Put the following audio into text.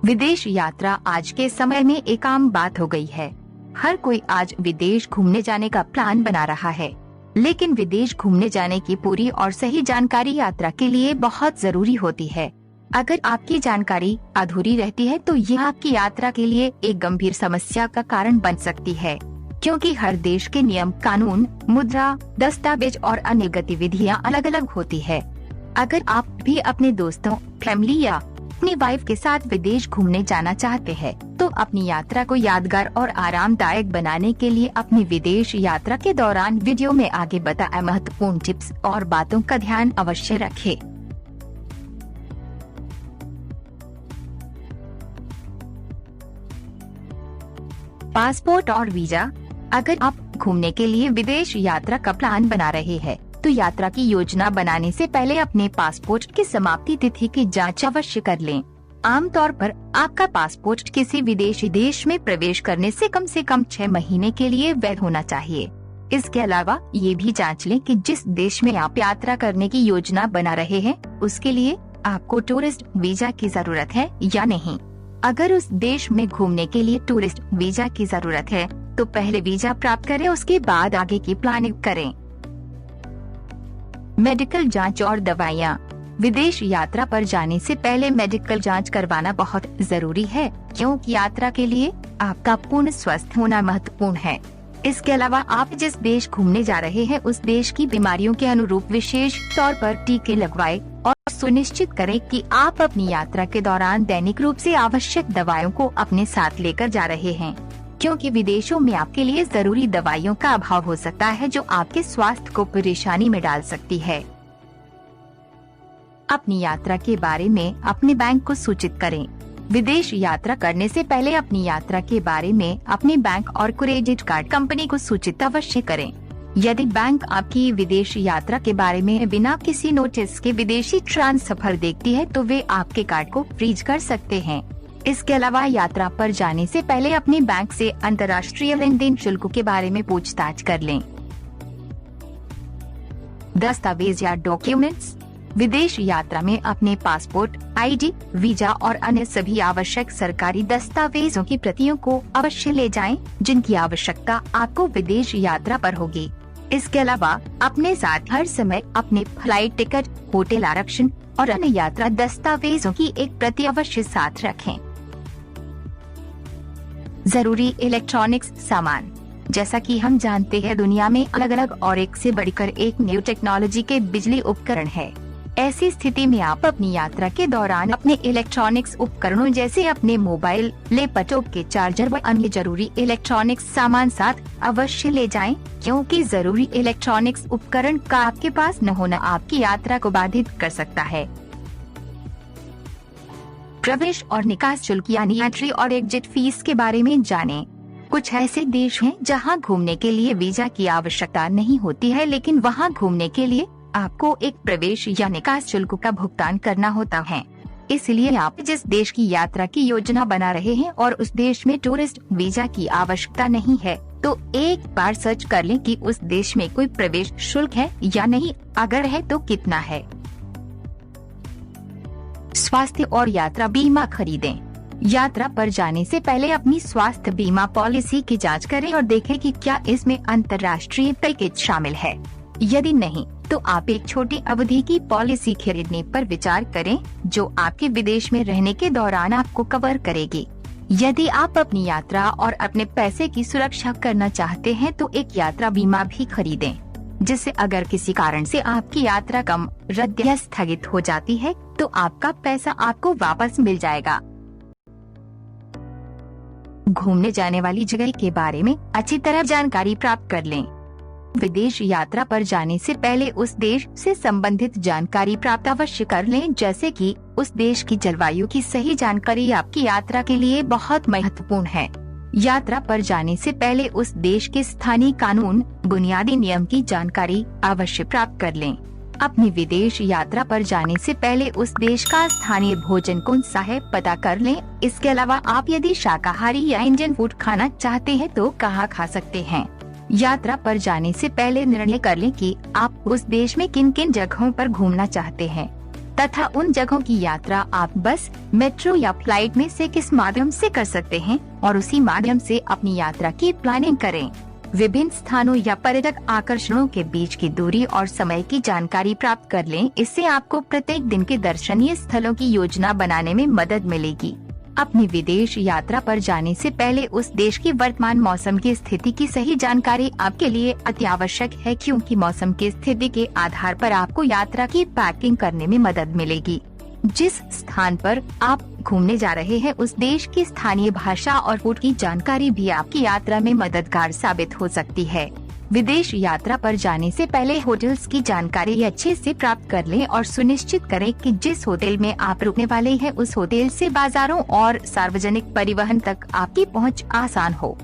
विदेश यात्रा आज के समय में एक आम बात हो गई है। हर कोई आज विदेश घूमने जाने का प्लान बना रहा है, लेकिन विदेश घूमने जाने की पूरी और सही जानकारी यात्रा के लिए बहुत जरूरी होती है। अगर आपकी जानकारी अधूरी रहती है तो यह आपकी यात्रा के लिए एक गंभीर समस्या का कारण बन सकती है, क्योंकि हर देश के नियम, कानून, मुद्रा, दस्तावेज और अन्य गतिविधियाँ अलग अलग होती है। अगर आप भी अपने दोस्तों, फैमिली या अपनी वाइफ के साथ विदेश घूमने जाना चाहते हैं, तो अपनी यात्रा को यादगार और आरामदायक बनाने के लिए अपनी विदेश यात्रा के दौरान वीडियो में आगे बताए महत्वपूर्ण टिप्स और बातों का ध्यान अवश्य रखें। पासपोर्ट और वीजा। अगर आप घूमने के लिए विदेश यात्रा का प्लान बना रहे हैं, तो यात्रा की योजना बनाने से पहले अपने पासपोर्ट की समाप्ति तिथि की जांच अवश्य कर लें। आमतौर पर आपका पासपोर्ट किसी विदेशी देश में प्रवेश करने से कम 6 महीने के लिए वैध होना चाहिए। इसके अलावा ये भी जांच लें कि जिस देश में आप यात्रा करने की योजना बना रहे हैं, उसके लिए आपको टूरिस्ट वीजा की जरूरत है या नहीं। अगर उस देश में घूमने के लिए टूरिस्ट वीजा की जरूरत है, तो पहले वीजा प्राप्त करें, उसके बाद आगे की प्लानिंग करें। मेडिकल जांच और दवाइयाँ। विदेश यात्रा पर जाने से पहले मेडिकल जांच करवाना बहुत जरूरी है, क्योंकि यात्रा के लिए आपका पूर्ण स्वस्थ होना महत्वपूर्ण है। इसके अलावा आप जिस देश घूमने जा रहे हैं, उस देश की बीमारियों के अनुरूप विशेष तौर पर टीके लगवाएं और सुनिश्चित करें कि आप अपनी यात्रा के दौरान दैनिक रूप से आवश्यक दवाइयों को अपने साथ लेकर जा रहे हैं, क्योंकि विदेशों में आपके लिए जरूरी दवाइयों का अभाव हो सकता है, जो आपके स्वास्थ्य को परेशानी में डाल सकती है। अपनी यात्रा के बारे में अपने बैंक को सूचित करें। विदेश यात्रा करने से पहले अपनी यात्रा के बारे में अपने बैंक और क्रेडिट कार्ड कंपनी को सूचित अवश्य करें। यदि बैंक आपकी विदेश यात्रा के बारे में बिना किसी नोटिस के विदेशी ट्रांसफर देखती है, तो वे आपके कार्ड को फ्रीज कर सकते हैं। इसके अलावा यात्रा पर जाने से पहले अपने बैंक से अंतर्राष्ट्रीय लेनदेन शुल्क के बारे में पूछताछ कर लें। दस्तावेज या डॉक्यूमेंट्स। विदेश यात्रा में अपने पासपोर्ट, आईडी, वीजा और अन्य सभी आवश्यक सरकारी दस्तावेजों की प्रतियों को अवश्य ले जाएं, जिनकी आवश्यकता आपको विदेश यात्रा पर होगी। इसके अलावा अपने साथ हर समय अपने फ्लाइट टिकट, होटल आरक्षण और अन्य यात्रा दस्तावेजों की एक प्रति अवश्य साथ रखें। जरूरी इलेक्ट्रॉनिक्स सामान। जैसा कि हम जानते हैं, दुनिया में अलग अलग और एक से बढ़कर एक न्यू टेक्नोलॉजी के बिजली उपकरण है। ऐसी स्थिति में आप अपनी यात्रा के दौरान अपने इलेक्ट्रॉनिक्स उपकरणों जैसे अपने मोबाइल, लैपटॉप के चार्जर व अन्य जरूरी इलेक्ट्रॉनिक्स सामान साथ अवश्य ले जाएं, क्योंकि जरूरी इलेक्ट्रॉनिक्स उपकरण का आपके पास न होना आपकी यात्रा को बाधित कर सकता है। प्रवेश और निकास शुल्क यानी एंट्री और एग्जिट फीस के बारे में जानें। कुछ ऐसे देश हैं जहां घूमने के लिए वीजा की आवश्यकता नहीं होती है, लेकिन वहां घूमने के लिए आपको एक प्रवेश या निकास शुल्क का भुगतान करना होता है। इसलिए आप जिस देश की यात्रा की योजना बना रहे हैं और उस देश में टूरिस्ट वीजा की आवश्यकता नहीं है, तो एक बार सर्च कर लें कि उस देश में कोई प्रवेश शुल्क है या नहीं, अगर है तो कितना है। स्वास्थ्य और यात्रा बीमा खरीदें। यात्रा पर जाने से पहले अपनी स्वास्थ्य बीमा पॉलिसी की जांच करें और देखें कि क्या इसमें अंतर्राष्ट्रीय पैकेज शामिल है। यदि नहीं, तो आप एक छोटी अवधि की पॉलिसी खरीदने पर विचार करें, जो आपके विदेश में रहने के दौरान आपको कवर करेगी। यदि आप अपनी यात्रा और अपने पैसे की सुरक्षा करना चाहते हैं, तो एक यात्रा बीमा भी खरीदें, जिससे अगर किसी कारण से आपकी यात्रा कम, रद्द या स्थगित हो जाती है, तो आपका पैसा आपको वापस मिल जाएगा। घूमने जाने वाली जगह के बारे में अच्छी तरह जानकारी प्राप्त कर लें। विदेश यात्रा पर जाने से पहले उस देश से संबंधित जानकारी प्राप्त अवश्य कर लें, जैसे कि उस देश की जलवायु की सही जानकारी आपकी यात्रा के लिए बहुत महत्वपूर्ण है। यात्रा पर जाने से पहले उस देश के स्थानीय कानून, बुनियादी नियम की जानकारी अवश्य प्राप्त कर लें। अपनी विदेश यात्रा पर जाने से पहले उस देश का स्थानीय भोजन कौन सा है पता कर लें। इसके अलावा आप यदि शाकाहारी या इंडियन फूड खाना चाहते हैं, तो कहाँ खा सकते हैं। यात्रा पर जाने से पहले निर्णय कर लें कि आप उस देश में किन किन जगहों पर घूमना चाहते हैं। तथा उन जगहों की यात्रा आप बस, मेट्रो या फ्लाइट में से किस माध्यम से कर सकते हैं और उसी माध्यम से अपनी यात्रा की प्लानिंग करें। विभिन्न स्थानों या पर्यटक आकर्षणों के बीच की दूरी और समय की जानकारी प्राप्त कर लें। इससे आपको प्रत्येक दिन के दर्शनीय स्थलों की योजना बनाने में मदद मिलेगी। अपनी विदेश यात्रा पर जाने से पहले उस देश की वर्तमान मौसम की स्थिति की सही जानकारी आपके लिए अति आवश्यक है, क्योंकि मौसम की स्थिति के आधार पर आपको यात्रा की पैकिंग करने में मदद मिलेगी। जिस स्थान पर आप घूमने जा रहे हैं उस देश की स्थानीय भाषा और फूड की जानकारी भी आपकी यात्रा में मददगार साबित हो सकती है। विदेश यात्रा पर जाने से पहले होटल्स की जानकारी अच्छे से प्राप्त कर लें और सुनिश्चित करें कि जिस होटल में आप रुकने वाले हैं उस होटल से बाजारों और सार्वजनिक परिवहन तक आपकी पहुंच आसान हो।